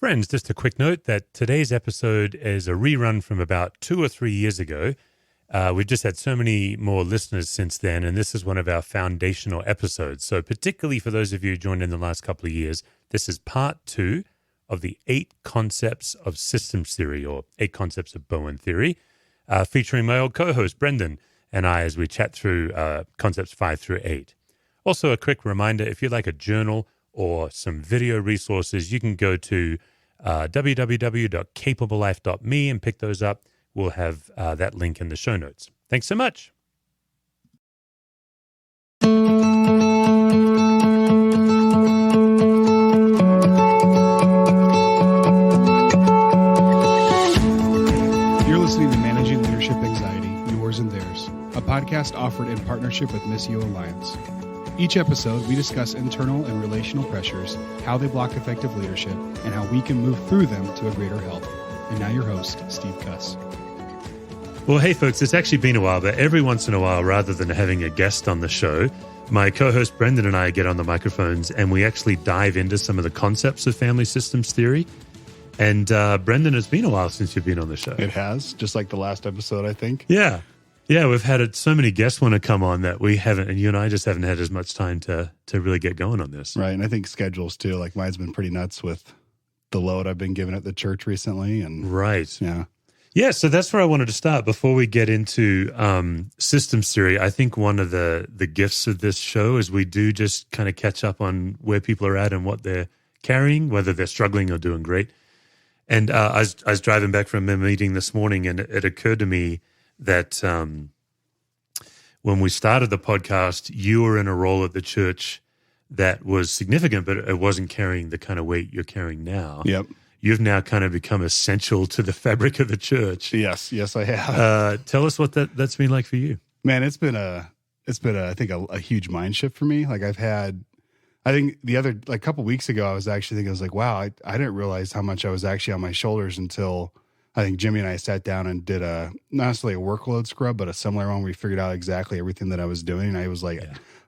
Friends, just a quick note that today's episode is a rerun from about 2 or 3 years ago. We've just had so many more listeners since then, and this is one of our foundational episodes. So particularly for those of you who joined in the last couple of years, this is part 2 of the 8 concepts of systems theory, or 8 concepts of Bowen theory, featuring my old co-host Brendan and I as we chat through concepts 5 through 8. Also, a quick reminder, if you'd like a journal or some video resources, you can go to www.capablelife.me and pick those up. We'll have that link in the show notes. Thanks so much. You're listening to Managing Leadership Anxiety, Yours and Theirs, a podcast offered in partnership with Missio Alliance. Each episode, we discuss internal and relational pressures, how they block effective leadership, and how we can move through them to a greater health. And now your host, Steve Cuss. Well, hey, folks, it's actually been a while, but every once in a while, rather than having a guest on the show, my co-host Brendan and I get on the microphones and we actually dive into some of the concepts of family systems theory. And Brendan, it's been a while since you've been on the show. It has, just like the last episode, I think. Yeah. Yeah, we've had so many guests want to come on that we haven't, and you and I just haven't had as much time to really get going on this. Right, and I think schedules too. Like mine's been pretty nuts with the load I've been given at the church recently. And right. Yeah. Yeah, so that's where I wanted to start. Before we get into systems theory, I think one of the gifts of this show is we do just kind of catch up on where people are at and what they're carrying, whether they're struggling or doing great. And I was driving back from a meeting this morning, and it occurred to me that when we started the podcast, you were in a role at the church that was significant, but it wasn't carrying the kind of weight you're carrying now. Yep. You've now kind of become essential to the fabric of the church. Yes, I have. Tell us what that's been like for you. Man, it's been I think a huge mind shift for me. Like I think a couple weeks ago, I was like, wow, I didn't realize how much I was actually on my shoulders until I think Jimmy and I sat down and did not necessarily a workload scrub, but a similar one where we figured out exactly everything that I was doing. And I was like,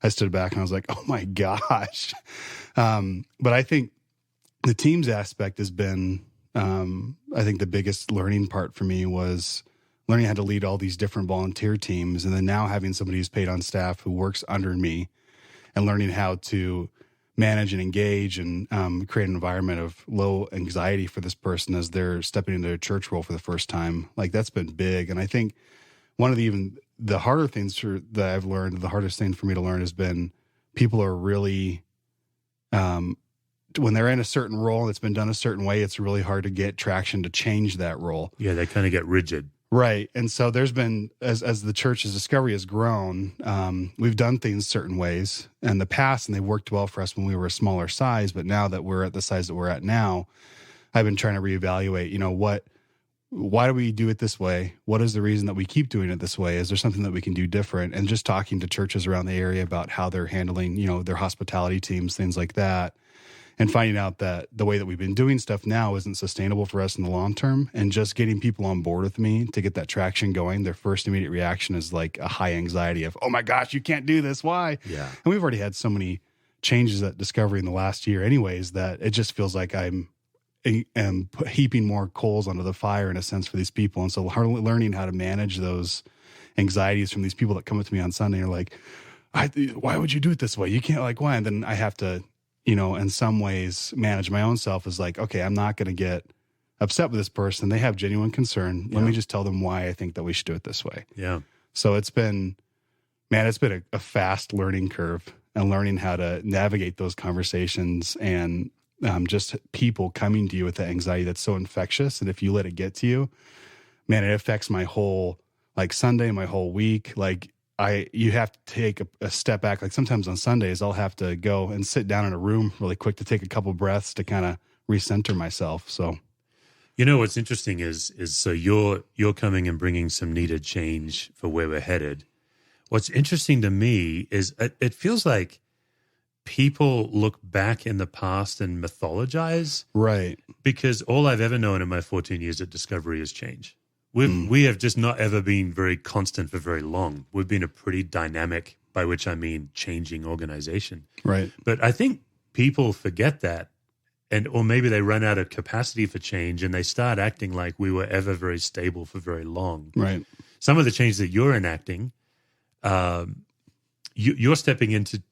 I stood back and I was like, oh my gosh. But I think the teams aspect has been, I think the biggest learning part for me was learning how to lead all these different volunteer teams. And then now having somebody who's paid on staff who works under me and learning how to manage and engage and create an environment of low anxiety for this person as they're stepping into a church role for the first time. Like that's been big. And I think one of the harder things that I've learned, the hardest thing for me to learn has been people are really, when they're in a certain role that's been done a certain way, it's really hard to get traction to change that role. Yeah, they kind of get rigid. Right. And so there's been, as the church's discovery has grown, we've done things certain ways in the past, and they worked well for us when we were a smaller size. But now that we're at the size that we're at now, I've been trying to reevaluate, why do we do it this way? What is the reason that we keep doing it this way? Is there something that we can do different? And just talking to churches around the area about how they're handling, their hospitality teams, things like that. And finding out that the way that we've been doing stuff now isn't sustainable for us in the long term, and just getting people on board with me to get that traction going. Their first immediate reaction is like a high anxiety of, oh my gosh, you can't do this. Why? Yeah. And we've already had so many changes at Discovery in the last year anyways, that it just feels like I'm heaping more coals onto the fire in a sense for these people. And so learning how to manage those anxieties from these people that come up to me on Sunday are like, why would you do it this way? You can't, like, why? And then I have to, in some ways manage my own self as like, okay, I'm not going to get upset with this person. They have genuine concern. Let me just tell them why I think that we should do it this way. Yeah. So it's been a fast learning curve, and learning how to navigate those conversations and just people coming to you with the anxiety that's so infectious. And if you let it get to you, man, it affects my whole, like Sunday, my whole week. Like you have to take a step back. Like sometimes on Sundays, I'll have to go and sit down in a room really quick to take a couple breaths to kind of recenter myself. So, what's interesting is so you're coming and bringing some needed change for where we're headed. What's interesting to me is it feels like people look back in the past and mythologize. Right. Because all I've ever known in my 14 years at Discovery is change. We have just not ever been very constant for very long. We've been a pretty dynamic, by which I mean changing organization. Right. But I think people forget that or maybe they run out of capacity for change and they start acting like we were ever very stable for very long. Right. Some of the changes that you're enacting, you're stepping into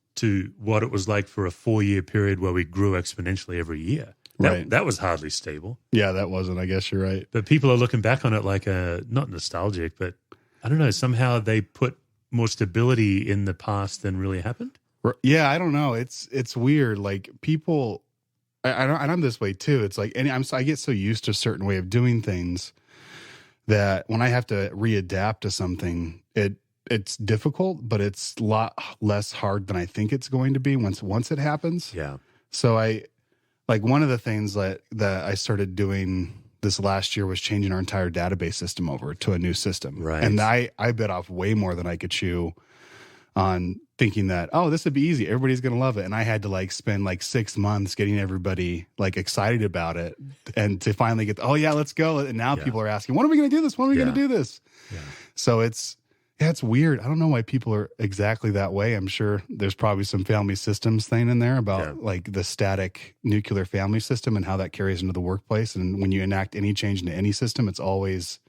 what it was like for a 4-year period where we grew exponentially every year. That was hardly stable. Yeah, that wasn't. I guess you're right. But people are looking back on it like not nostalgic, but I don't know, somehow they put more stability in the past than really happened. Yeah, I don't know. It's weird. Like people, I'm this way too. It's like, and I get so used to a certain way of doing things that when I have to readapt to something, it's difficult, but it's a lot less hard than I think it's going to be once it happens. Yeah. So one of the things that I started doing this last year was changing our entire database system over to a new system. Right. And I bit off way more than I could chew on thinking that, oh, this would be easy. Everybody's going to love it. And I had to spend 6 months getting everybody excited about it and to finally get, oh yeah, let's go. And now people are asking, when are we going to do this? When are we going to do this? Yeah. So it's weird. I don't know why people are exactly that way. I'm sure there's probably some family systems thing in there about the static nuclear family system and how that carries into the workplace. And when you enact any change into any system, it's always,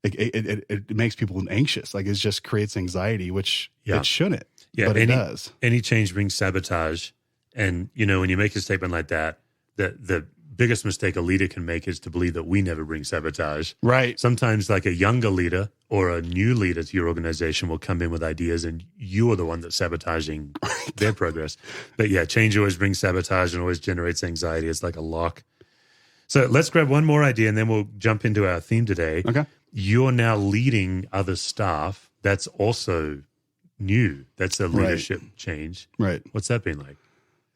it makes people anxious. It just creates anxiety, which it shouldn't, but it does. Any change brings sabotage. And, when you make a statement like that, the biggest mistake a leader can make is to believe that we never bring sabotage. Right. Sometimes a younger leader or a new leader to your organization will come in with ideas and you're the one that's sabotaging their progress. But yeah, change always brings sabotage and always generates anxiety. It's like a lock. So let's grab one more idea and then we'll jump into our theme today. Okay. You're now leading other staff. That's also new. That's a leadership change. Right. What's that been like?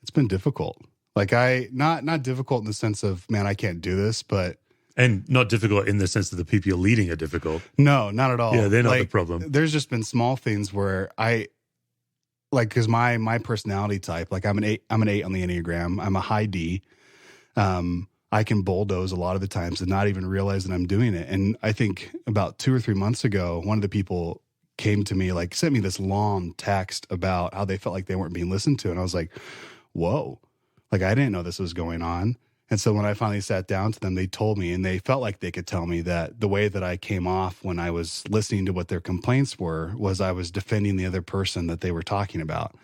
It's been difficult. Not difficult in the sense of, man, I can't do this, but. And not difficult in the sense that the people you're leading are difficult. No, not at all. Yeah, they're not the problem. There's just been small things where because my personality type, I'm an 8 on the Enneagram. I'm a high D. I can bulldoze a lot of the times and not even realize that I'm doing it. And I think about 2 or 3 months ago, one of the people came to me, sent me this long text about how they felt like they weren't being listened to. And I was like, whoa. I didn't know this was going on. And so when I finally sat down to them, they told me, and they felt like they could tell me that the way that I came off when I was listening to what their complaints were was I was defending the other person that they were talking about.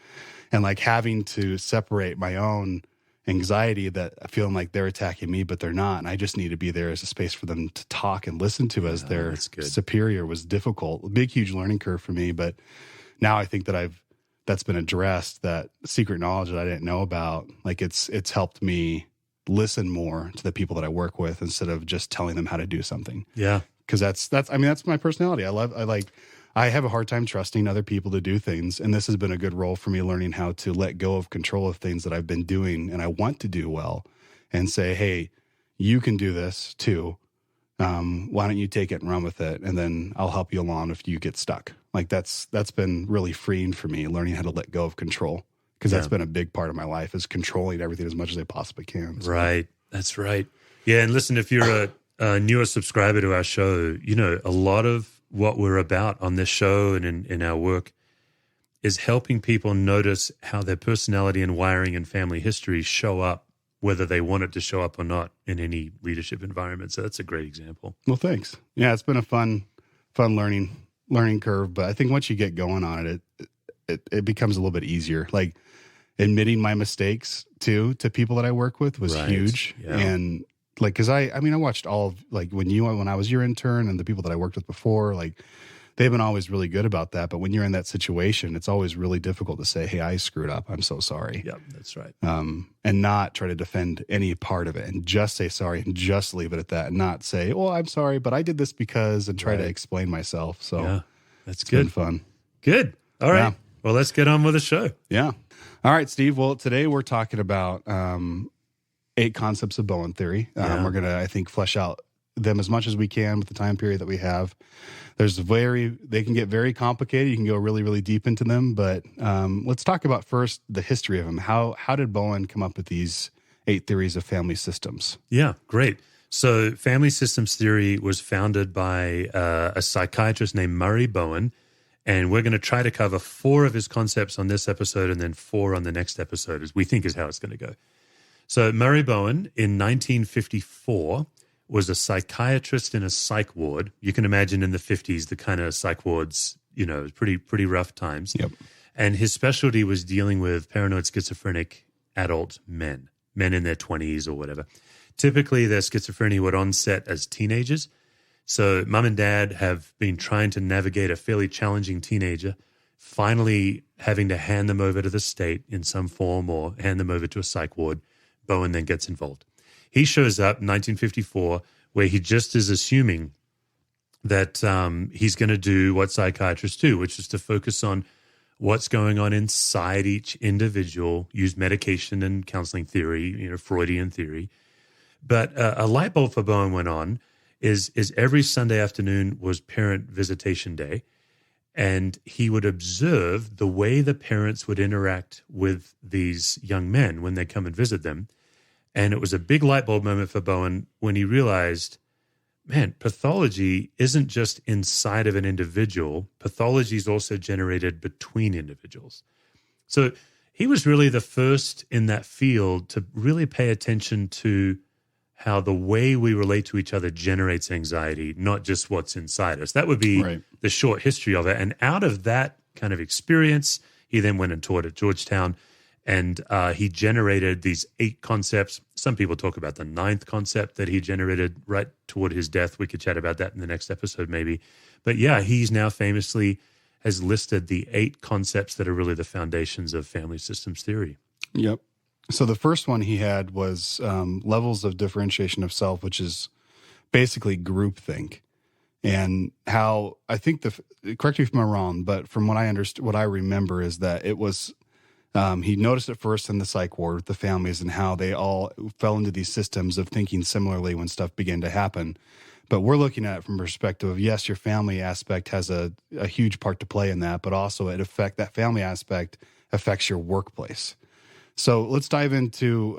And having to separate my own anxiety that I feel like they're attacking me, but they're not. And I just need to be there as a space for them to talk and listen to as their superior was difficult. A big, huge learning curve for me. But now I think that that's been addressed, that secret knowledge that I didn't know about. It's helped me listen more to the people that I work with instead of just telling them how to do something. Yeah. Cause that's my personality. I have a hard time trusting other people to do things. And this has been a good role for me, learning how to let go of control of things that I've been doing and I want to do well and say, hey, you can do this too. Why don't you take it and run with it? And then I'll help you along if you get stuck. That's been really freeing for me, learning how to let go of control. Because that's been a big part of my life, is controlling everything as much as I possibly can. So. Right. That's right. Yeah. And listen, if you're a newer subscriber to our show, a lot of what we're about on this show and in our work is helping people notice how their personality and wiring and family history show up, whether they want it to show up or not in any leadership environment. So that's a great example. Well, thanks. Yeah, it's been a fun learning curve. But I think once you get going on it becomes a little bit easier. Admitting my mistakes to people that I work with was huge. Yeah. And cause I watched all of when I was your intern and the people that I worked with before, they've been always really good about that. But when you're in that situation, it's always really difficult to say, hey, I screwed up. I'm so sorry. Yeah, that's right. And not try to defend any part of it and just say sorry and just leave it at that and not say, well, I'm sorry, but I did this because, and try to explain myself. So yeah, that's good. Been fun. Good. All right. Yeah. Well, let's get on with the show. Yeah. All right, Steve. Well, today we're talking about 8 concepts of Bowen theory. We're going to, I think, flesh out them as much as we can with the time period that we have. They can get very complicated. You can go really, really deep into them. But let's talk about first the history of them. How did Bowen come up with these 8 theories of family systems? Yeah, great. So family systems theory was founded by a psychiatrist named Murray Bowen. And we're going to try to cover 4 of his concepts on this episode and then 4 on the next episode, as we think is how it's going to go. So Murray Bowen in 1954 was a psychiatrist in a psych ward. You can imagine in the 50s, the kind of psych wards, pretty rough times. Yep. And his specialty was dealing with paranoid schizophrenic adult men in their 20s or whatever. Typically, their schizophrenia would onset as teenagers. So mom and dad have been trying to navigate a fairly challenging teenager, finally having to hand them over to the state in some form or hand them over to a psych ward. Bowen then gets involved. He shows up in 1954 where he just is assuming that he's going to do what psychiatrists do, which is to focus on what's going on inside each individual, use medication and counseling theory, Freudian theory. But a light bulb for Bowen went on is every Sunday afternoon was parent visitation day, and he would observe the way the parents would interact with these young men when they come and visit them. And it was a big light bulb moment for Bowen when he realized, man, pathology isn't just inside of an individual. Pathology is also generated between individuals. So he was really the first in that field to really pay attention to how the way we relate to each other generates anxiety, not just what's inside us. That would be the short history of it. And out of that kind of experience, he then went and taught at Georgetown, and he generated these 8 concepts. Some people talk about the 9th concept that he generated right toward his death. We could chat about that in the next episode maybe. But yeah, he's now famously has listed the 8 concepts that are really the foundations of family systems theory. Yep. So the first one he had was levels of differentiation of self, which is basically groupthink. And how I think correct me if I'm wrong, but from what I understood, what I remember is that it was he noticed it first in the psych ward with the families and how they all fell into these systems of thinking similarly when stuff began to happen. But we're looking at it from a perspective of, yes, your family aspect has a huge part to play in that, but also that family aspect affects your workplace. So let's dive into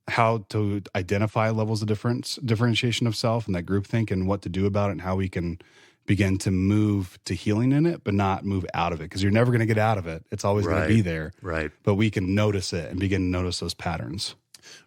how to identify levels of differentiation of self and that groupthink and what to do about it and how we can begin to move to healing in it, but not move out of it, because you're never going to get out of it. It's always going to be there. Right. But we can notice it and begin to notice those patterns.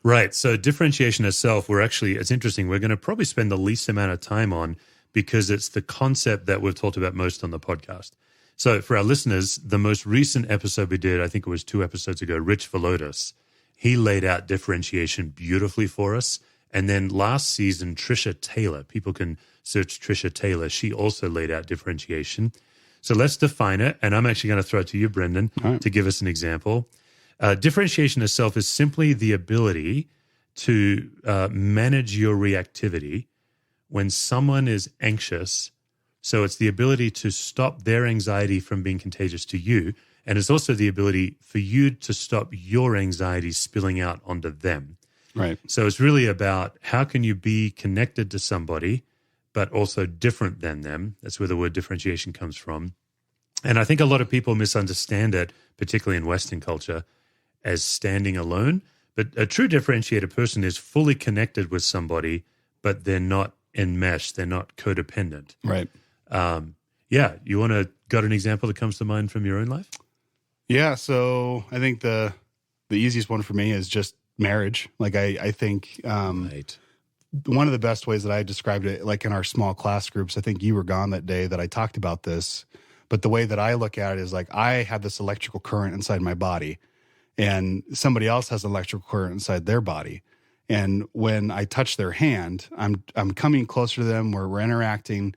Right. So differentiation of self, it's interesting. We're going to probably spend the least amount of time on because it's the concept that we've talked about most on the podcast. So for our listeners, the most recent episode we did, I think it was 2 episodes ago, Rich Villodas, he laid out differentiation beautifully for us. And then last season, Trisha Taylor, people can search Trisha Taylor, she also laid out differentiation. So let's define it. And I'm actually going to throw it to you, Brendan, to give us an example. Differentiation of self is simply the ability to manage your reactivity when someone is anxious. So it's the ability to stop their anxiety from being contagious to you. And it's also the ability for you to stop your anxiety spilling out onto them. Right. So it's really about how can you be connected to somebody, but also different than them. That's where the word differentiation comes from. And I think a lot of people misunderstand it, particularly in Western culture, as standing alone. But a true differentiated person is fully connected with somebody, but they're not enmeshed. They're not codependent. Right. You want to got an example that comes to mind from your own life? Yeah. So I think the easiest one for me is just marriage. Like I think Right. one of the best ways that I described it, like in our small class groups, I think you were gone that day that I talked about this, but the way that I look at it is like I have this electrical current inside my body and somebody else has electrical current inside their body. And when I touch their hand, I'm coming closer to them where we're interacting.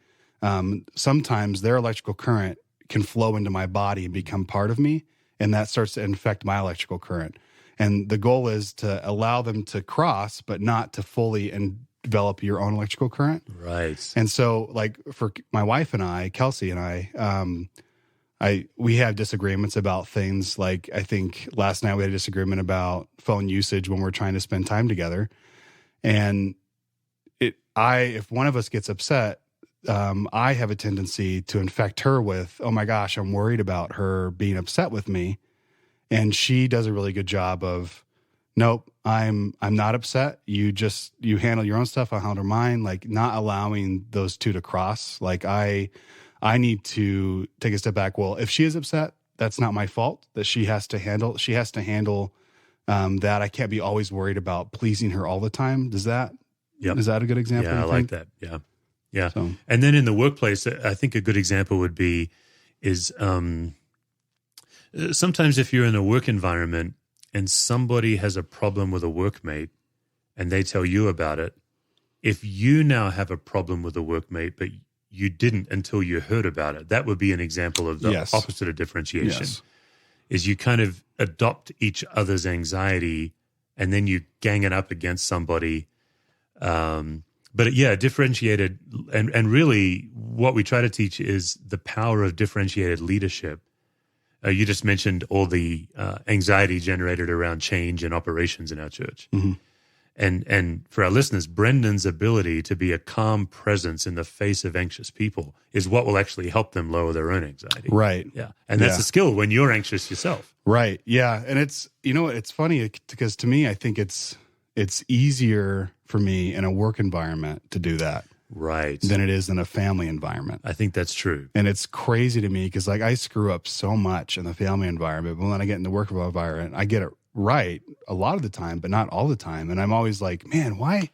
Sometimes their electrical current can flow into my body and become part of me, and that starts to infect my electrical current. And the goal is to allow them to cross, but not to fully envelop your own electrical current. Right. And so, like for my wife and I, Kelsey and I, we have disagreements about things. Like I think last night we had a disagreement about phone usage when we're trying to spend time together. And if one of us gets upset, I have a tendency to infect her with, oh my gosh, I'm worried about her being upset with me. And she does a really good job of, nope, I'm not upset. You handle your own stuff. I'll handle mine. Like not allowing those two to cross. Like I need to take a step back. Well, if she is upset, that's not my fault that she has to handle that I can't be always worried about pleasing her all the time. Is that a good example? Yeah, I like that. Yeah. Yeah. So, and then in the workplace, I think a good example would be sometimes if you're in a work environment and somebody has a problem with a workmate and they tell you about it, if you now have a problem with a workmate, but you didn't until you heard about it, that would be an example of the opposite of differentiation. Yes. Is you kind of adopt each other's anxiety and then you gang it up against somebody. But yeah, differentiated, and really what we try to teach is the power of differentiated leadership. You just mentioned all the anxiety generated around change and operations in our church. Mm-hmm. And for our listeners, Brendan's ability to be a calm presence in the face of anxious people is what will actually help them lower their own anxiety. Right. Yeah. And that's a skill when you're anxious yourself. Right. Yeah. And it's, it's funny because to me, I think it's easier for me in a work environment to do that. Right. Than it is in a family environment. I think that's true. And it's crazy to me because I screw up so much in the family environment, but when I get in the work environment, I get it right a lot of the time, but not all the time. And I'm always like, man, why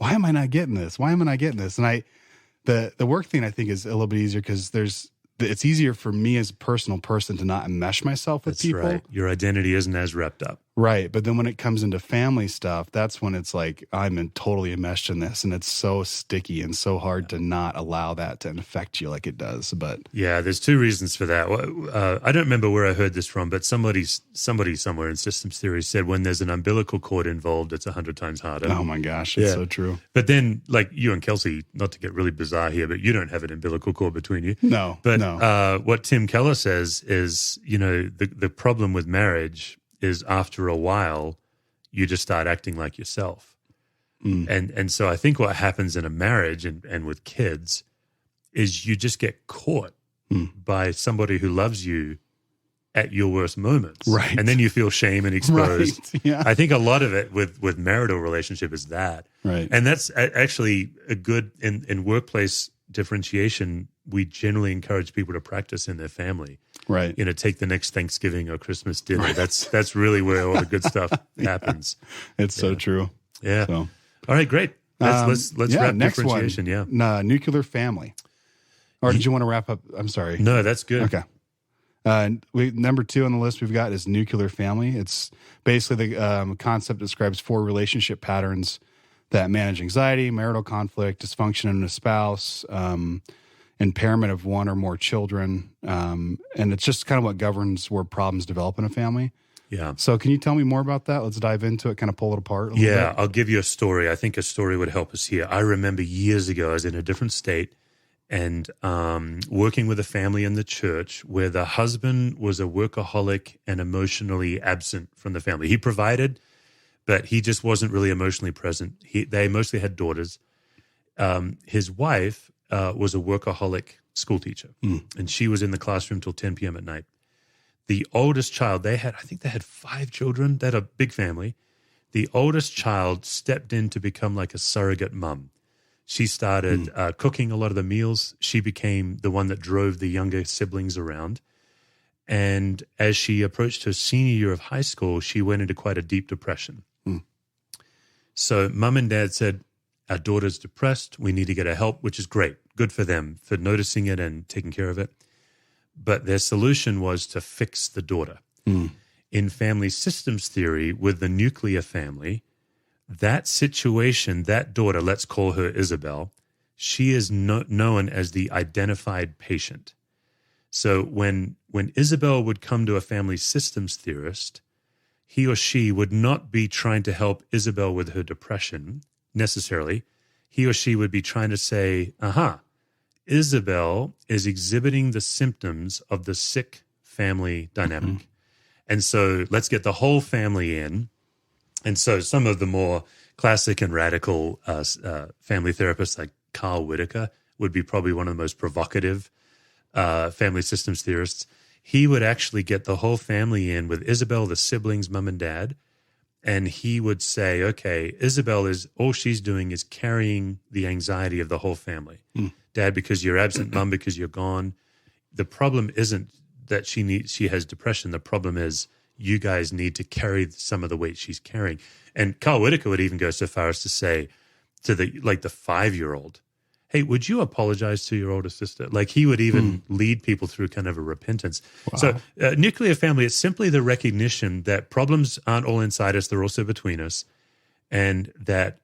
am I not getting this? Why am I not getting this? And the work thing I think is a little bit easier because it's easier for me as a personal person to not enmesh myself with people. Right. Your identity isn't as wrapped up. Right. But then when it comes into family stuff, that's when it's like, I'm totally enmeshed in this and it's so sticky and so hard to not allow that to affect you like it does. But yeah, there's two reasons for that. I don't remember where I heard this from, but somebody somewhere in systems theory said when there's an umbilical cord involved, it's 100 times harder. Oh my gosh. It's so true. But then like you and Kelsey, not to get really bizarre here, but you don't have an umbilical cord between you. No. But what Tim Keller says is, the problem with marriage is after a while, you just start acting like yourself. And so I think what happens in a marriage and with kids is you just get caught by somebody who loves you at your worst moments. Right. And then you feel shame and exposed. Right. Yeah. I think a lot of it with marital relationship is that. Right. And that's actually a good, in workplace differentiation, we generally encourage people to practice in their family. Right. Take the next Thanksgiving or Christmas dinner. Right. That's really where all the good stuff happens. It's so true. Yeah. So. All right, great. Let's wrap next differentiation. One, nuclear family. Or did you want to wrap up? I'm sorry. No, that's good. Okay. Number 2 on the list we've got is nuclear family. It's basically the concept describes 4 relationship patterns that manage anxiety, marital conflict, dysfunction in a spouse, impairment of one or more children. And it's just kind of what governs where problems develop in a family. Yeah. So can you tell me more about that? Let's dive into it, kind of pull it apart a little bit. I'll give you a story. I think a story would help us here. I remember years ago, I was in a different state and working with a family in the church where the husband was a workaholic and emotionally absent from the family. He provided, but he just wasn't really emotionally present. They mostly had daughters. His wife was a workaholic school teacher, and she was in the classroom till 10 p.m. at night. The oldest child, I think they had 5 children. They had a big family. The oldest child stepped in to become like a surrogate mom. She started cooking a lot of the meals. She became the one that drove the younger siblings around. And as she approached her senior year of high school, she went into quite a deep depression. So mom and dad said, our daughter's depressed. We need to get her help, which is great. Good for them for noticing it and taking care of it. But their solution was to fix the daughter. In family systems theory, with the nuclear family, that situation, that daughter, let's call her Isabel, she is known as the identified patient. So when Isabel would come to a family systems theorist, he or she would not be trying to help Isabel with her depression necessarily. He or she would be trying to say, Isabel is exhibiting the symptoms of the sick family dynamic. And so let's get the whole family in. And so some of the more classic and radical family therapists like Carl Whitaker would be probably one of the most provocative family systems theorists. He would actually get the whole family in with Isabel, the siblings, mom and dad, and he would say, okay, Isabel all she's doing is carrying the anxiety of the whole family. Dad, because you're absent, mom, because you're gone. The problem isn't that she has depression. The problem is you guys need to carry some of the weight she's carrying. And Carl Whitaker would even go so far as to say to the 5-year-old, hey, would you apologize to your older sister? Like he would even lead people through kind of a repentance. Wow. So nuclear family, it's simply the recognition that problems aren't all inside us, they're also between us. And that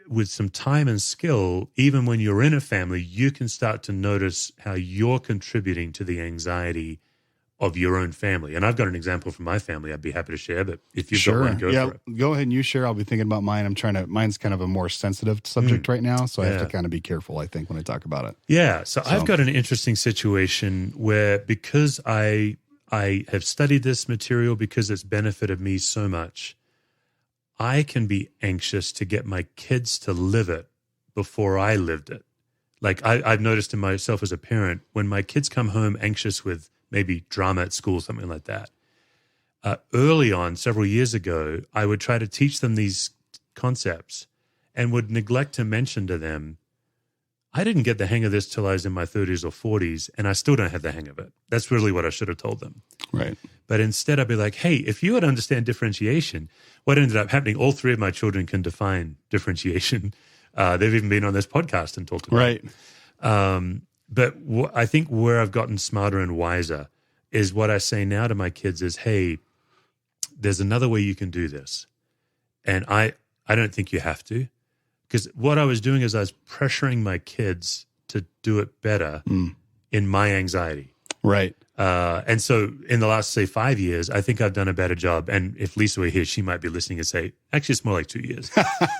with some time and skill, even when you're in a family, you can start to notice how you're contributing to the anxiety of your own family. And I've got an example from my family I'd be happy to share, but if you've got one, go for it. Go ahead and you share. I'll be thinking about mine. Mine's kind of a more sensitive subject right now, so I have to kind of be careful, I think, when I talk about it. Yeah, so I've got an interesting situation where because I have studied this material, because it's benefited me so much, I can be anxious to get my kids to live it before I lived it. Like I've noticed in myself as a parent, when my kids come home anxious with maybe drama at school, something like that, early on, several years ago, I would try to teach them these concepts and would neglect to mention to them, I didn't get the hang of this till I was in my 30s or 40s, and I still don't have the hang of it. That's really what I should have told them. Right. But instead, I'd be like, hey, if you would understand differentiation, what ended up happening, all three of my children can define differentiation. They've even been on this podcast and talked about it. But I think where I've gotten smarter and wiser is what I say now to my kids is, hey, there's another way you can do this. And I don't think you have to. Because what I was doing is I was pressuring my kids to do it better in my anxiety. Right. And so in the last, say, 5 years, I think I've done a better job. And if Lisa were here, she might be listening and say, actually, it's more like 2 years.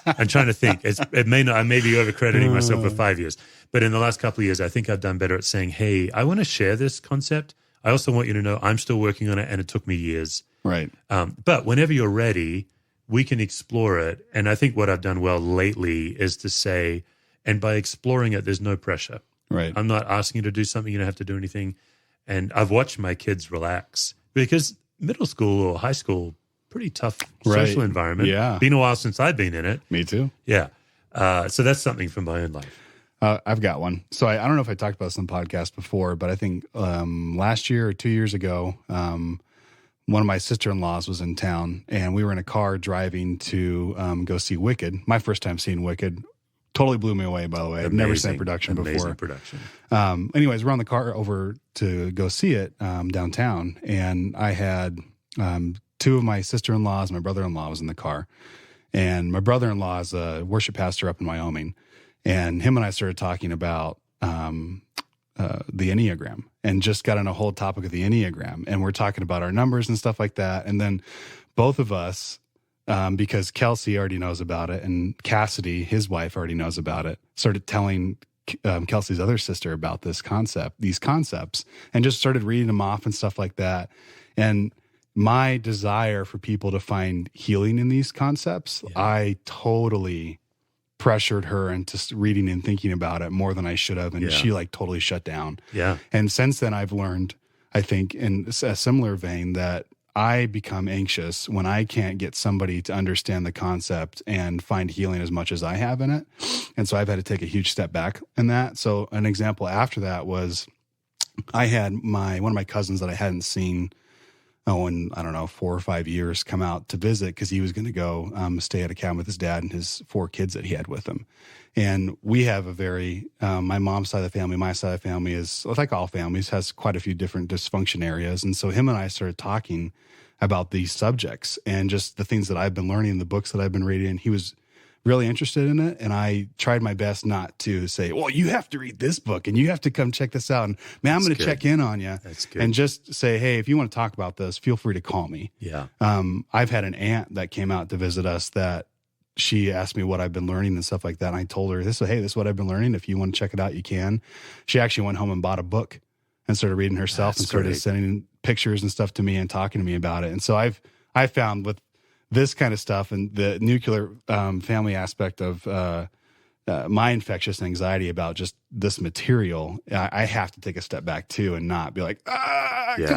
I'm trying to think. I may be overcrediting myself for 5 years. But in the last couple of years, I think I've done better at saying, hey, I want to share this concept. I also want you to know I'm still working on it, and it took me years. Right. But whenever you're ready, we can explore it. And I think what I've done well lately is to say, and by exploring it, there's no pressure. Right. I'm not asking you to do something. You don't have to do anything. And I've watched my kids relax because middle school or high school, pretty tough social environment. Yeah. Been a while since I've been in it. Me too. Yeah. So that's something from my own life. I've got one. So I don't know if I talked about this on the podcast before, but I think last year or 2 years ago, one of my sister-in-laws was in town, and we were in a car driving to go see Wicked. My first time seeing Wicked. Totally blew me away, by the way. I've never seen production before. Amazing production. Anyways, we're on the car over to go see it downtown, and I had two of my sister-in-laws, my brother-in-law was in the car, and my brother-in-law is a worship pastor up in Wyoming, and him and I started talking about the Enneagram and just got on a whole topic of the Enneagram, and we're talking about our numbers and stuff like that, and then both of us, because Kelsey already knows about it, and Cassidy, his wife, already knows about it, started telling Kelsey's other sister about these concepts, and just started reading them off and stuff like that. And my desire for people to find healing in these concepts, I totally pressured her into reading and thinking about it more than I should have, and she totally shut down. Yeah. And since then, I've learned, I think, in a similar vein, that I become anxious when I can't get somebody to understand the concept and find healing as much as I have in it. And so I've had to take a huge step back in that. So an example after that was I had one of my cousins that I hadn't seen, in, I don't know, 4 or 5 years come out to visit because he was going to go stay at a cabin with his dad and his 4 kids that he had with him. And we have a very, my mom's side of the family, my side of the family is, like all families, has quite a few different dysfunction areas. And so him and I started talking about these subjects and just the things that I've been learning, the books that I've been reading. He was really interested in it. And I tried my best not to say, well, you have to read this book and you have to come check this out. And man, I'm going to check in on you. That's good. And just say, hey, if you want to talk about this, feel free to call me. Yeah. I've had an aunt that came out to visit us that she asked me what I've been learning and stuff like that. And I told her, this is what I've been learning. If you want to check it out, you can. She actually went home and bought a book and started reading herself. That's and started great. Sending pictures and stuff to me and talking to me about it. And so I found with this kind of stuff and the nuclear family aspect of my infectious anxiety about just this material, I have to take a step back too and not be like, come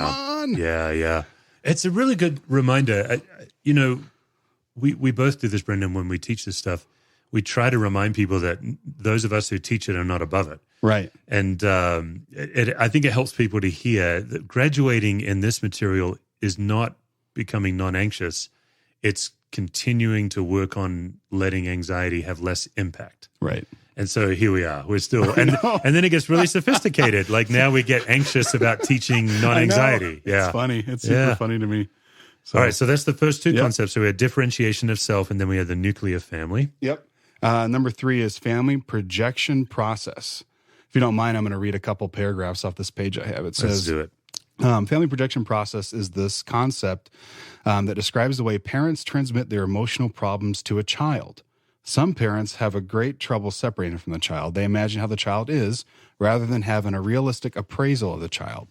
on. Yeah. It's a really good reminder. We both do this, Brendan, when we teach this stuff. We try to remind people that those of us who teach it are not above it. Right. And I think it helps people to hear that graduating in this material is not becoming non-anxious, it's continuing to work on letting anxiety have less impact. Right. And so here we are. We're still, and then it gets really sophisticated. Like now we get anxious about teaching non-anxiety. Yeah. It's funny. It's super funny to me. So, all right. So that's the first two concepts. So we had differentiation of self, and then we had the nuclear family. Yep. Number 3 is family projection process. If you don't mind, I'm going to read a couple paragraphs off this page I have. It says, Let's do it. Family projection process is this concept that describes the way parents transmit their emotional problems to a child. Some parents have a great trouble separating from the child. They imagine how the child is rather than having a realistic appraisal of the child.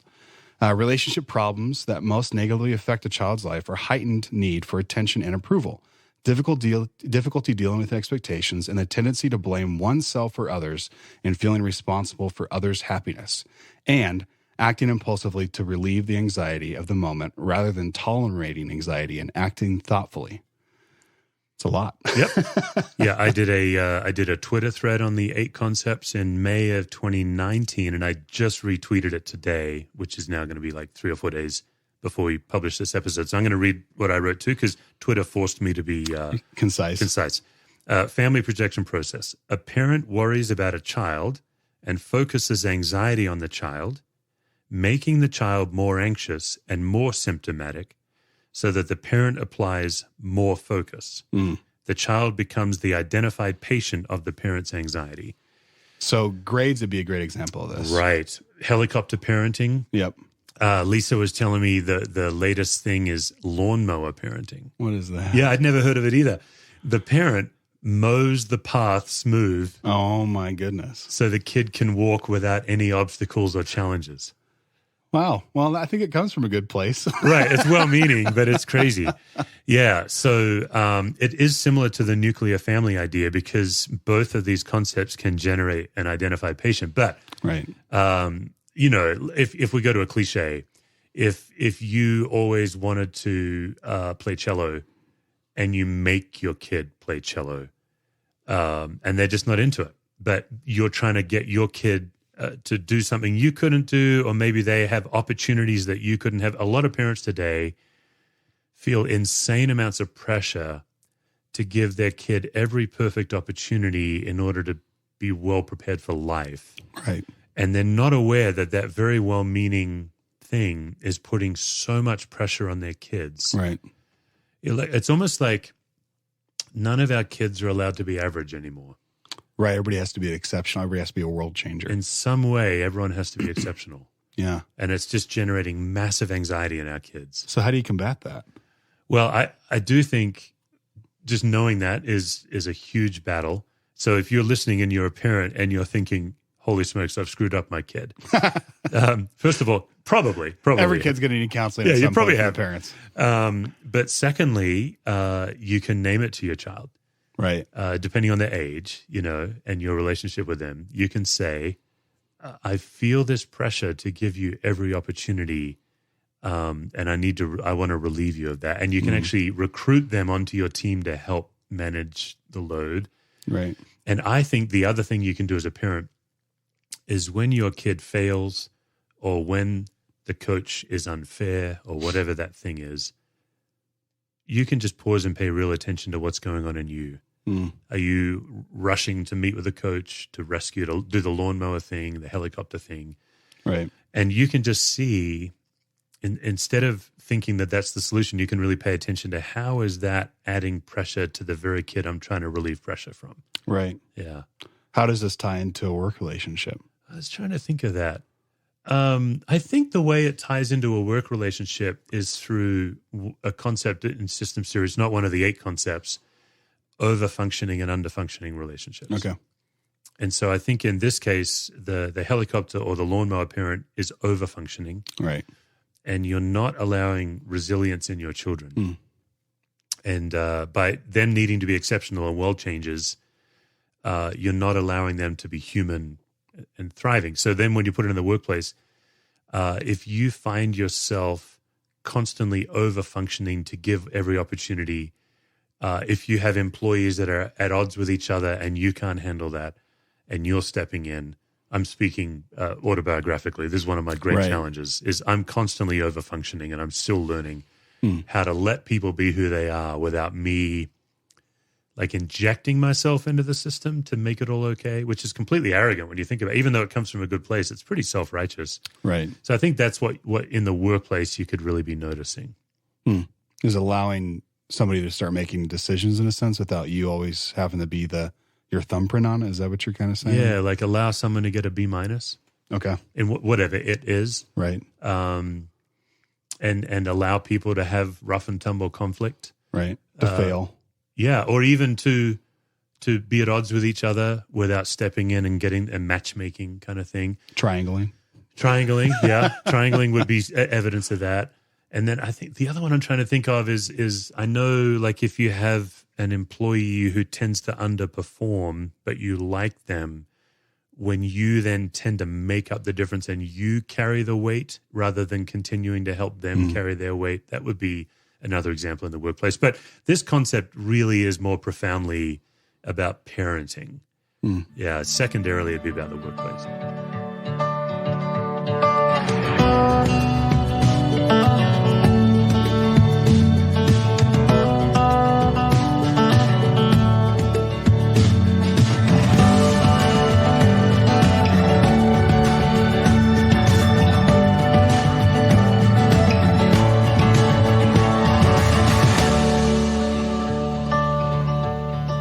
Relationship problems that most negatively affect a child's life are heightened need for attention and approval, difficulty dealing with expectations, and a tendency to blame oneself or others and feeling responsible for others' happiness, and acting impulsively to relieve the anxiety of the moment rather than tolerating anxiety and acting thoughtfully. It's a lot. Yep. Yeah, I did a Twitter thread on the 8 concepts in May of 2019, and I just retweeted it today, which is now going to be like 3 or 4 days before we publish this episode. So I'm going to read what I wrote too, because Twitter forced me to be concise. Family projection process. A parent worries about a child and focuses anxiety on the child, making the child more anxious and more symptomatic, so that the parent applies more focus. The child becomes the identified patient of the parent's anxiety. So grades would be a great example of this. Right. Helicopter parenting. Yep. Lisa was telling me the latest thing is lawnmower parenting. What is that? Yeah, I'd never heard of it either. The parent mows the path smooth. Oh, my goodness. So the kid can walk without any obstacles or challenges. Wow. Well, I think it comes from a good place. Right. It's well-meaning, but it's crazy. Yeah. So it is similar to the nuclear family idea because both of these concepts can generate an identified patient. But, right. If we go to a cliche, if you always wanted to play cello and you make your kid play cello and they're just not into it, but you're trying to get your kid to do something you couldn't do, or maybe they have opportunities that you couldn't have. A lot of parents today feel insane amounts of pressure to give their kid every perfect opportunity in order to be well prepared for life. Right. And they're not aware that that very well-meaning thing is putting so much pressure on their kids. Right. It's almost like none of our kids are allowed to be average anymore. Right. Everybody has to be exceptional. Everybody has to be a world changer. In some way, everyone has to be exceptional. Yeah. And it's just generating massive anxiety in our kids. So how do you combat that? Well, I do think just knowing that is a huge battle. So if you're listening and you're a parent and you're thinking, holy smokes, I've screwed up my kid. First of all, probably. Every kid's going to need counseling. Yeah, at some you probably point have from parents. But secondly, you can name it to your child. Right. Depending on their age, and your relationship with them, you can say, I feel this pressure to give you every opportunity, and I want to relieve you of that. And you can actually recruit them onto your team to help manage the load. Right. And I think the other thing you can do as a parent is when your kid fails or when the coach is unfair or whatever that thing is, you can just pause and pay real attention to what's going on in you. Are you rushing to meet with the coach, to rescue, to do the lawnmower thing, the helicopter thing? Right. And you can just see, instead of thinking that that's the solution, you can really pay attention to how is that adding pressure to the very kid I'm trying to relieve pressure from. Right. Yeah. How does this tie into a work relationship? I was trying to think of that. I think the way it ties into a work relationship is through a concept in System Series, not one of the 8 concepts, over-functioning and under-functioning relationships. Okay. And so I think in this case, the helicopter or the lawnmower parent is over-functioning. Right. And you're not allowing resilience in your children. And by them needing to be exceptional and world changers, you're not allowing them to be human and thriving. So then when you put it in the workplace, if you find yourself constantly over-functioning to give every opportunity, if you have employees that are at odds with each other and you can't handle that and you're stepping in, I'm speaking autobiographically. This is one of my great challenges is I'm constantly over-functioning and I'm still learning. how to let people be who they are without me like injecting myself into the system to make it all okay, which is completely arrogant when you think about it. Even though it comes from a good place, it's pretty self-righteous. Right. So I think that's what in the workplace you could really be noticing. Is allowing somebody to start making decisions in a sense without you always having to be your thumbprint on it. Is that what you're kind of saying? Yeah, like allow someone to get a B-. Okay. In whatever it is. Right. And allow people to have rough and tumble conflict. Right. To fail. Yeah, or even to be at odds with each other without stepping in and getting a matchmaking kind of thing. Triangling, yeah. Triangling would be evidence of that. And then I think the other one I'm trying to think of is I know like if you have an employee who tends to underperform, but you like them, when you then tend to make up the difference and you carry the weight rather than continuing to help them carry their weight, that would be another example in the workplace. But this concept really is more profoundly about parenting. Yeah, secondarily, it'd be about the workplace.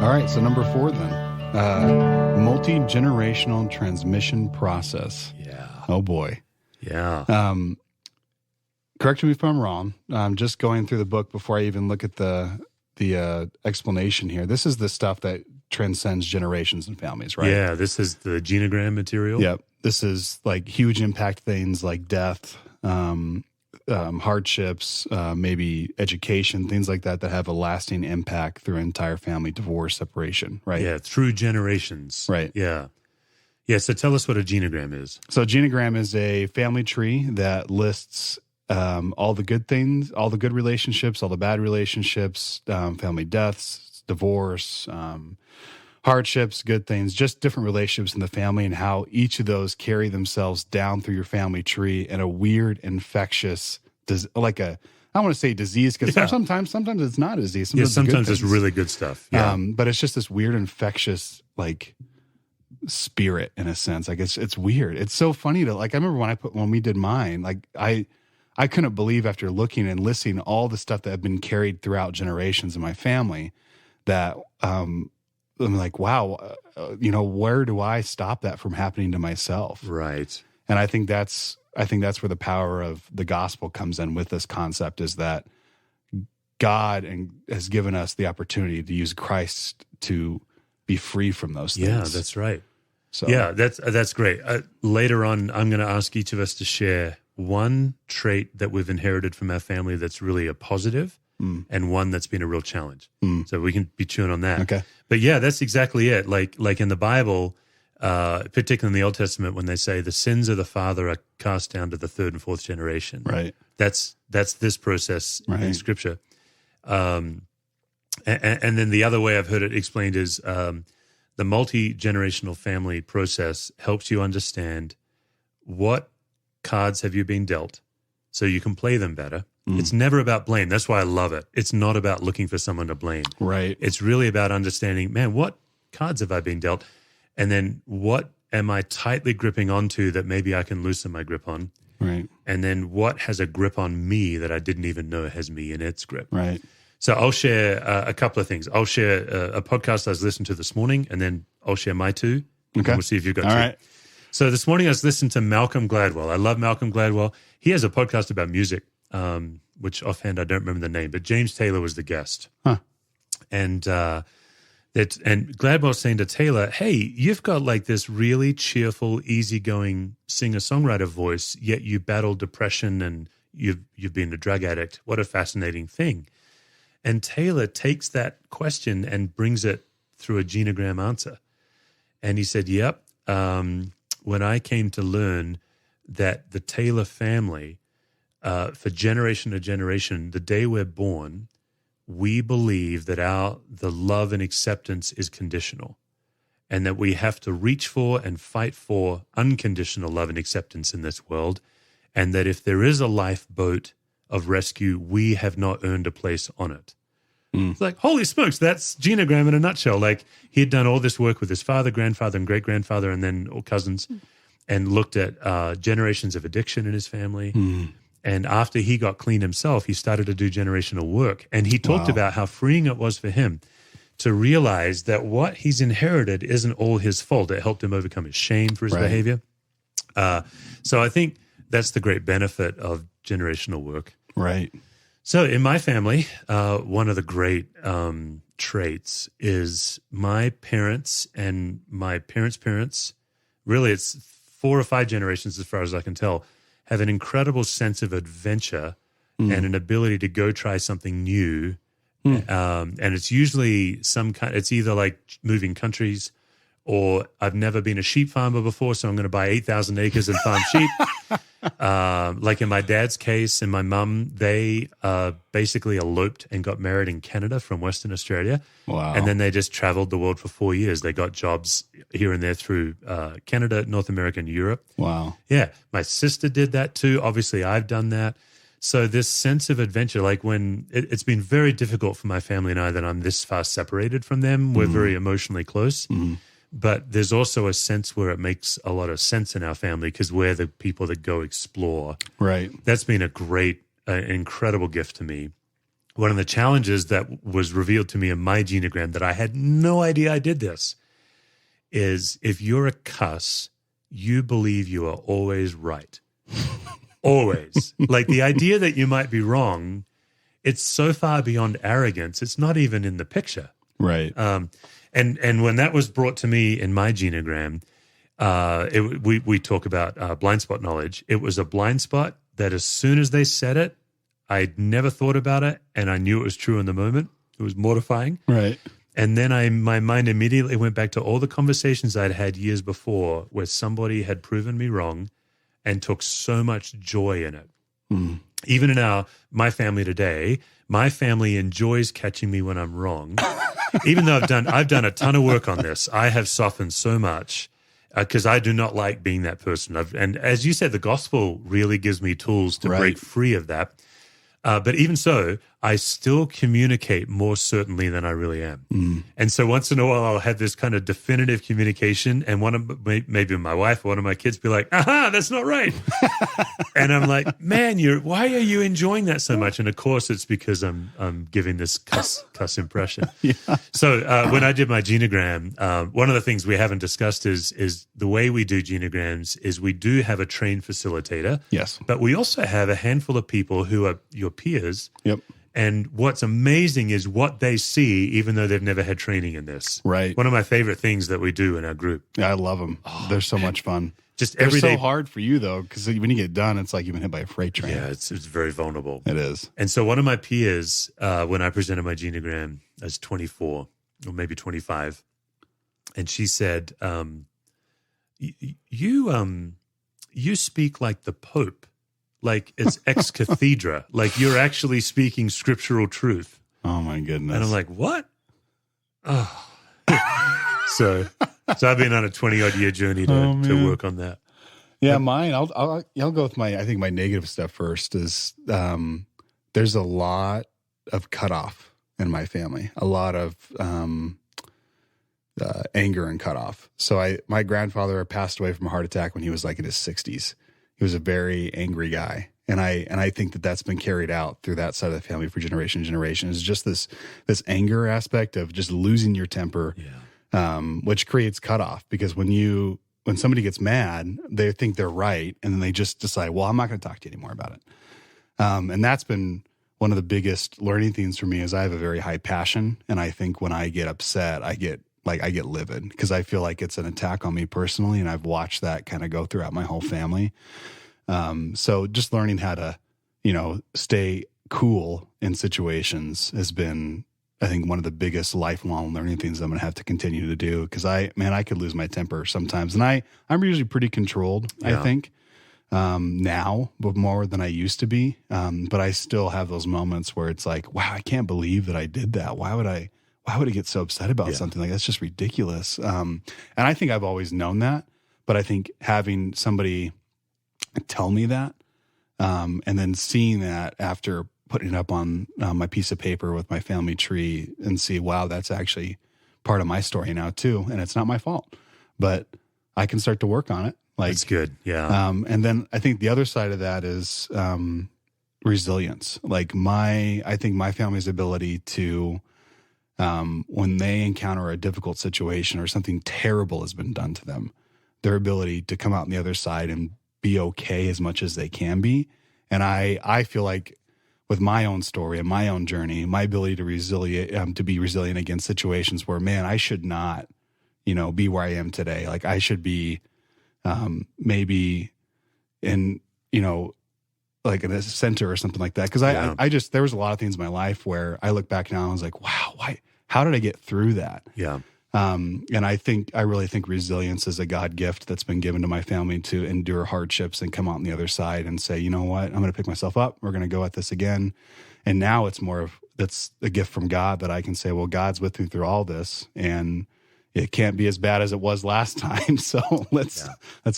All right, so number 4 then, multi-generational transmission process. Yeah. Oh boy. Yeah. Correct me if I'm wrong. I'm just going through the book before I even look at the explanation here. This is the stuff that transcends generations and families, right? Yeah, this is the genogram material. Yep. This is like huge impact things like death, hardships, maybe education, things like that have a lasting impact through an entire family, divorce, separation, right? Yeah, through generations. Right. Yeah. Yeah, so tell us what a genogram is. So a genogram is a family tree that lists all the good things, all the good relationships, all the bad relationships, family deaths, divorce, hardships, good things, just different relationships in the family and how each of those carry themselves down through your family tree in a weird, infectious, I want to say disease because sometimes it's not a disease. Sometimes it's really good stuff. Yeah. But it's just this weird, infectious, like spirit in a sense. Like it's weird. It's so funny to like. I remember when we did mine. Like I couldn't believe after looking and listening all the stuff that had been carried throughout generations in my family that I'm like, wow, where do I stop that from happening to myself? Right. And I think that's where the power of the gospel comes in with this concept is that God has given us the opportunity to use Christ to be free from those things. Yeah, that's right. So yeah, that's great. Later on, I'm going to ask each of us to share one trait that we've inherited from our family that's really a positive and one that's been a real challenge. So we can be chewing on that. Okay. But yeah, that's exactly it. Like in the Bible, particularly in the Old Testament, when they say the sins of the father are cast down to the 3rd and 4th generation. Right. That's this process in Scripture. And then the other way I've heard it explained is the multi-generational family process helps you understand what cards have you been dealt so you can play them better. It's never about blame. That's why I love it. It's not about looking for someone to blame. Right. It's really about understanding, man, what cards have I been dealt? And then what am I tightly gripping onto that maybe I can loosen my grip on? Right. And then what has a grip on me that I didn't even know has me in its grip? Right. So I'll share a couple of things. I'll share a podcast I was listening to this morning, and then I'll share my two. Okay. And we'll see if you've got All two. right. So this morning I was listening to Malcolm Gladwell. I love Malcolm Gladwell. He has a podcast about music, which offhand I don't remember the name, but James Taylor was the guest. Huh. And Gladwell's saying to Taylor, hey, you've got like this really cheerful, easygoing singer-songwriter voice, yet you battle depression and you've been a drug addict. What a fascinating thing. And Taylor takes that question and brings it through a genogram answer. And he said, yep, when I came to learn that the Taylor family, for generation to generation, the day we're born, we believe that the love and acceptance is conditional and that we have to reach for and fight for unconditional love and acceptance in this world, and that if there is a lifeboat of rescue, we have not earned a place on it. Mm. It's like, holy smokes, that's genogram in a nutshell. Like, he had done all this work with his father, grandfather, and great-grandfather, and then all cousins, and looked at generations of addiction in his family. Mm. And after he got clean himself, he started to do generational work. And he talked Wow. about how freeing it was for him to realize that what he's inherited isn't all his fault. It helped him overcome his shame for his Right. behavior. So I think that's the great benefit of generational work. Right. So in my family, one of the great traits is my parents and my parents' parents, really it's 4 or 5 generations as far as I can tell, have an incredible sense of adventure and an ability to go try something new. And it's usually it's either like moving countries, or I've never been a sheep farmer before, so I'm going to buy 8,000 acres and farm sheep. Like in my dad's case and my mum, they basically eloped and got married in Canada from Western Australia. Wow. And then they just traveled the world for 4 years. They got jobs here and there through Canada, North America, and Europe. Wow. Yeah. My sister did that too. Obviously, I've done that. So this sense of adventure, like when it's been very difficult for my family and I that I'm this far separated from them. We're very emotionally close. But there's also a sense where it makes a lot of sense in our family because we're the people that go explore. Right. That's been a great, incredible gift to me. One of the challenges that was revealed to me in my genogram that I had no idea I did this is if you're a Cuss, you believe you are always right. Always. Like the idea that you might be wrong, it's so far beyond arrogance. It's not even in the picture. Right. And when that was brought to me in my genogram, we talk about blind spot knowledge. It was a blind spot that as soon as they said it, I'd never thought about it, and I knew it was true in the moment. It was mortifying. Right. And then my mind immediately went back to all the conversations I'd had years before where somebody had proven me wrong and took so much joy in it. Even in my family today, my family enjoys catching me when I'm wrong. Even though I've done a ton of work on this, I have softened so much because I do not like being that person. And as you said, the gospel really gives me tools to break free of that. But even so, I still communicate more certainly than I really am. And so once in a while, I'll have this kind of definitive communication, and maybe my wife or one of my kids be like, "Aha, that's not right." And I'm like, "Man, why are you enjoying that so much?" And of course, it's because I'm giving this cuss impression. Yeah. So when I did my genogram, one of the things we haven't discussed is the way we do genograms is we do have a trained facilitator. Yes. But we also have a handful of people who are your peers. Yep. And what's amazing is what they see, even though they've never had training in this. Right. One of my favorite things that we do in our group. Yeah, I love them. They're so much fun. Just They're every day. so hard for you though, because when you get done, it's like you've been hit by a freight train. Yeah, it's very vulnerable. It is. And so one of my peers, when I presented my genogram, I was 24 or maybe 25, and she said, "You speak like the Pope. Like it's ex cathedra, like you're actually speaking scriptural truth." Oh my goodness. And I'm like, "What?" Oh. So I've been on a 20-odd year journey to work on that. Yeah, mine. I'll go with I think my negative stuff first. Is there's a lot of cutoff in my family. A lot of anger and cutoff. So my grandfather passed away from a heart attack when he was like in his 60s. He was a very angry guy. And I think that's been carried out through that side of the family for generation to generation. It's just this anger aspect of just losing your temper, which creates cutoff. Because when somebody gets mad, they think they're right, and then they just decide, well, I'm not going to talk to you anymore about it. And that's been one of the biggest learning things for me is I have a very high passion. And I think when I get upset, I get livid because I feel like it's an attack on me personally. And I've watched that kind of go throughout my whole family. So just learning how to, stay cool in situations has been, I think, one of the biggest lifelong learning things I'm going to have to continue to do. Cause I could lose my temper sometimes. And I'm usually pretty controlled, I think, now, but more than I used to be. But I still have those moments where it's like, wow, I can't believe that I did that. Why would I get so upset about something like that's just ridiculous? And I think I've always known that, but I think having somebody tell me that And then seeing that after putting it up on my piece of paper with my family tree and see, wow, that's actually part of my story now too. And it's not my fault, but I can start to work on it. Like, that's good. Yeah. And then I think the other side of that is resilience. Like I think my family's ability to, when they encounter a difficult situation or something terrible has been done to them, their ability to come out on the other side and be okay as much as they can be. And I feel like with my own story and my own journey, my ability to be resilient against situations where, man, I should not, be where I am today. Like I should be maybe in, like in a center or something like that. Because I just, there was a lot of things in my life where I look back now and I was like, wow, how did I get through that? Yeah. And I really think resilience is a God gift that's been given to my family to endure hardships and come out on the other side and say, you know what, I'm going to pick myself up. We're going to go at this again. And now it's that's a gift from God that I can say, well, God's with me through all this and it can't be as bad as it was last time. So let's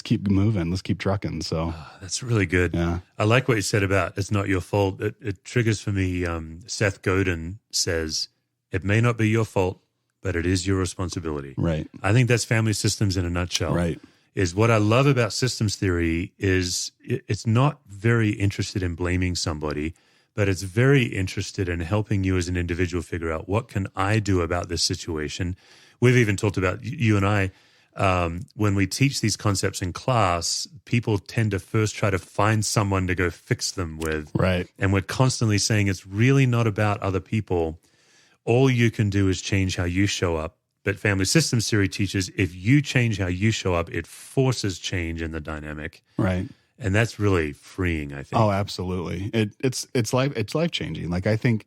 keep moving. Let's keep trucking. So that's really good. Yeah. I like what you said about it's not your fault. It triggers for me. Seth Godin says, it may not be your fault, but it is your responsibility. Right. I think that's family systems in a nutshell. Right. Is what I love about systems theory is it's not very interested in blaming somebody, but it's very interested in helping you as an individual figure out what can I do about this situation. We've even talked about, you and I, when we teach these concepts in class, people tend to first try to find someone to go fix them with. Right. And we're constantly saying it's really not about other people. All you can do is change how you show up. But family systems theory teaches if you change how you show up, it forces change in the dynamic. Right. And that's really freeing, I think. Oh, absolutely. It's life changing. Like I think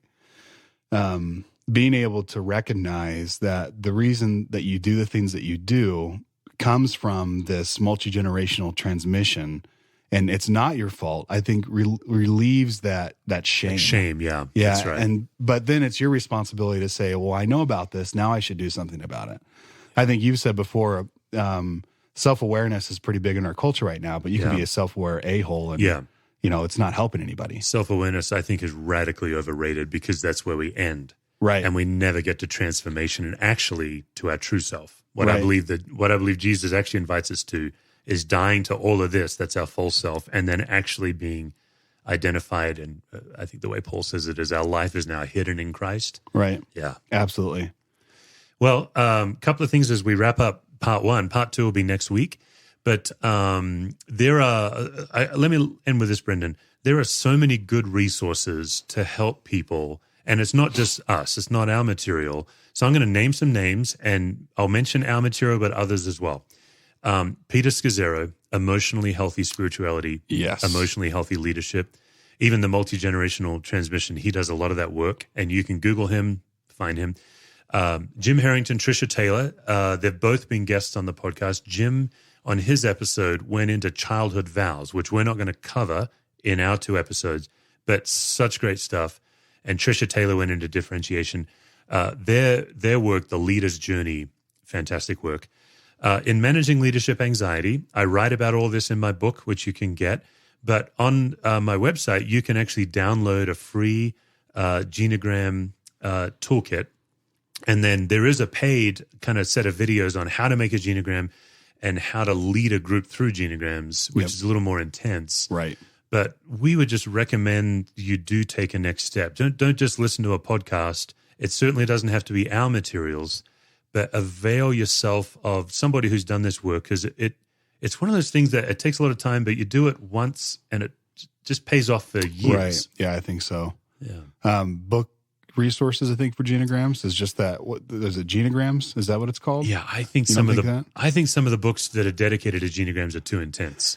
being able to recognize that the reason that you do the things that you do comes from this multi-generational transmission. And it's not your fault. I think relieves that shame. Like shame, yeah. Yeah. That's right. But then it's your responsibility to say, well, I know about this. Now I should do something about it. I think you've said before, self-awareness is pretty big in our culture right now, but you can be a self-aware a-hole and, it's not helping anybody. Self-awareness, I think, is radically overrated because that's where we end. Right. And we never get to transformation and actually to our true self. What I believe Jesus actually invites us to is dying to all of this, that's our false self, and then actually being identified. And I think the way Paul says it is our life is now hidden in Christ. Right. Yeah. Absolutely. Well, a couple of things as we wrap up part one. Part two will be next week. But let me end with this, Brendan. There are so many good resources to help people, and it's not just us. It's not our material. So I'm going to name some names, and I'll mention our material, but others as well. Peter Scazzero, Emotionally Healthy Spirituality, yes. Emotionally Healthy Leadership, even the multi-generational transmission. He does a lot of that work, and you can Google him, find him. Jim Herrington, Trisha Taylor, they've both been guests on the podcast. Jim, on his episode, went into childhood vows, which we're not going to cover in our 2 episodes, but such great stuff. And Trisha Taylor went into differentiation. Their work, The Leader's Journey, fantastic work. In Managing Leadership Anxiety, I write about all this in my book, which you can get. But on my website, you can actually download a free genogram toolkit. And then there is a paid kind of set of videos on how to make a genogram and how to lead a group through genograms, which is a little more intense. Right. But we would just recommend you do take a next step. Don't just listen to a podcast. It certainly doesn't have to be our materials, but avail yourself of somebody who's done this work, because it's one of those things that it takes a lot of time, but you do it once and it just pays off for years. Right. Yeah, I think so. Yeah. Book resources, I think, for genograms is just that. Is it genograms? Is that what it's called? Yeah, I think some of the books that are dedicated to genograms are too intense.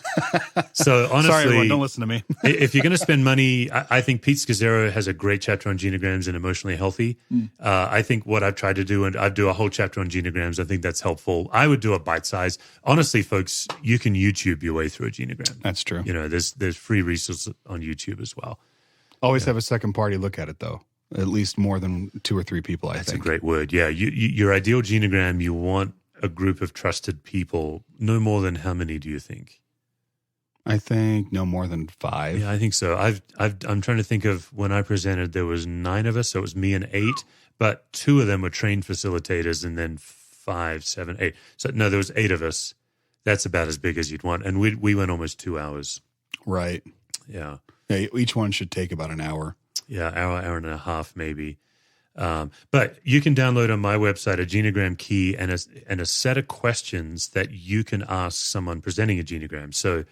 So honestly, sorry, everyone, don't listen to me. If you're going to spend money, I think Pete Scazzero has a great chapter on genograms and Emotionally Healthy. I think what I've tried to do, and I do a whole chapter on genograms, I think that's helpful. I would do a bite size. Honestly, folks, you can YouTube your way through a genogram. That's true. There's free resources on YouTube as well. Always have a second party look at it, though. At least more than 2 or 3 people, I think. That's a great word. Yeah, your ideal genogram, you want a group of trusted people. No more than how many do you think? I think no more than 5. Yeah, I think so. I'm trying to think of when I presented, there was 9 of us, so it was me and 8, but 2 of them were trained facilitators, and then 5, 7, 8. So no, there was 8 of us. That's about as big as you'd want, and we went almost 2 hours. Right. Yeah. Each one should take about an hour. Yeah, hour and a half maybe. But you can download on my website a genogram key and a set of questions that you can ask someone presenting a genogram. So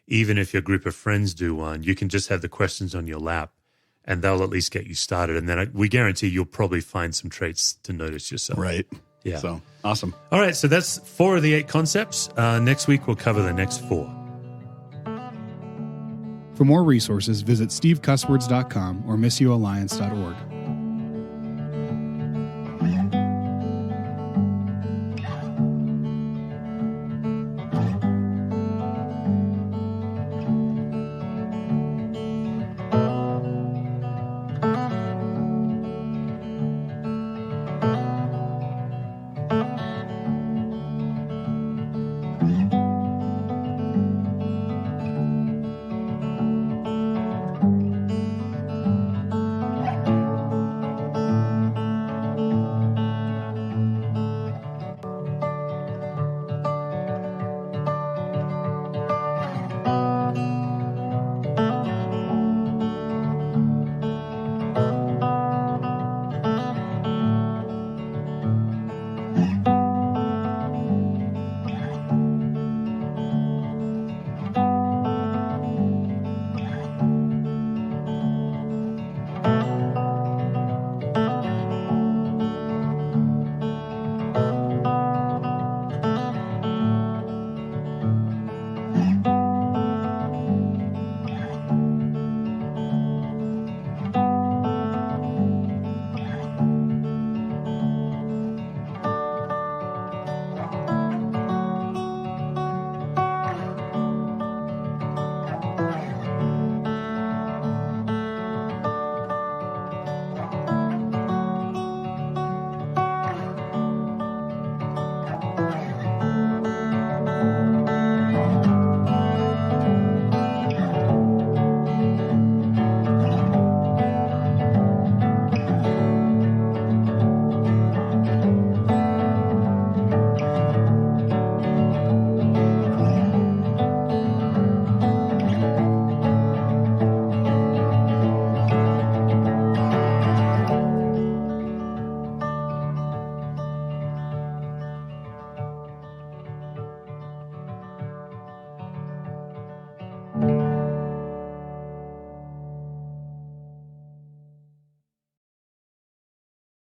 even if your group of friends do one, you can just have the questions on your lap, and they'll at least get you started. And then we guarantee you'll probably find some traits to notice yourself. Right. Yeah. So awesome. All right. So that's 4 of the 8 concepts. Next week, we'll cover the next 4. For more resources, visit stevecusswords.com or missioalliance.org.